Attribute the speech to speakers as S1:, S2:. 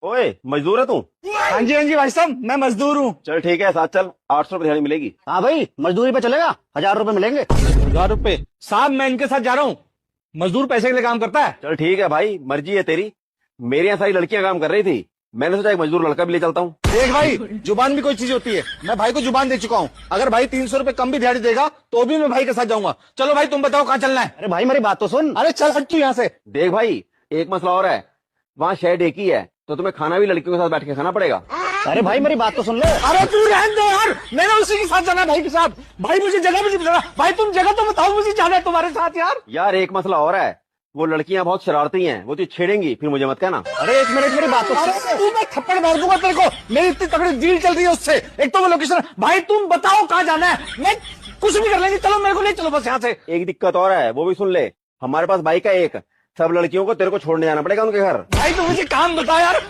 S1: ओए मजदूर है तू?
S2: हाँ जी भाई साहब, मैं मजदूर हूँ।
S1: चल ठीक है, साथ चल, 800 रुपए दिहाड़ी मिलेगी।
S3: हाँ भाई, मजदूरी पे चलेगा, 1000 रुपए मिलेंगे।
S2: 1000 रुपए? साहब मैं इनके साथ जा रहा हूँ। मजदूर पैसे के लिए काम करता है।
S1: चल ठीक है भाई, मर्जी है तेरी। मेरे यहाँ सारी लड़कियां काम कर रही थी, मैंने सोचा एक मजदूर लड़का भी ले चलता हूँ।
S2: देख भाई, जुबान भी कोई चीज होती है। मैं भाई को जुबान दे चुका हूँ। अगर भाई 300 रुपए कम भी दिहाड़ी देगा तो भी मैं भाई के साथ जाऊंगा। चलो भाई, तुम बताओ कहाँ चलना है।
S3: अरे भाई मेरी बात तो सुन।
S2: अरे चल हट तू यहाँ से।
S1: देख भाई, एक मसला और है, वहाँ शेड एक ही है, तो तुम्हें खाना भी लड़कियों के साथ बैठ के खाना पड़ेगा।
S3: अरे भाई मेरी बात तो सुन ले।
S2: अरे तू रहने दे यार, मैंने उसी के साथ जाना है भाई के साथ। भाई मुझे जगह भी नहीं बता। भाई तुम जगह तो बताओ, मुझे जाना है तुम्हारे साथ यार।
S1: यार एक मसला और है, वो लड़कियां बहुत शरारती हैं, वो तुझे छेड़ेंगी, फिर मुझे मत कहना।
S3: अरे एक मिनट, मेरी बात तो सुन।
S2: तू मैं थप्पड़ मार दूंगा तेरे को। मेरी इतनी तगड़ी डील चल रही है उससे। एक तो वो लोकेशन। भाई तुम बताओ कहाँ जाना है, मैं कुछ भी कर लेंगे। चलो मेरे को ले चलो बस यहाँ से।
S1: एक दिक्कत और है, वो भी सुन ले। हमारे पास बाइक है एक, सब लड़कियों को तेरे को छोड़ने जाना पड़ेगा उनके घर।
S2: भाई तू मुझे काम बता यार।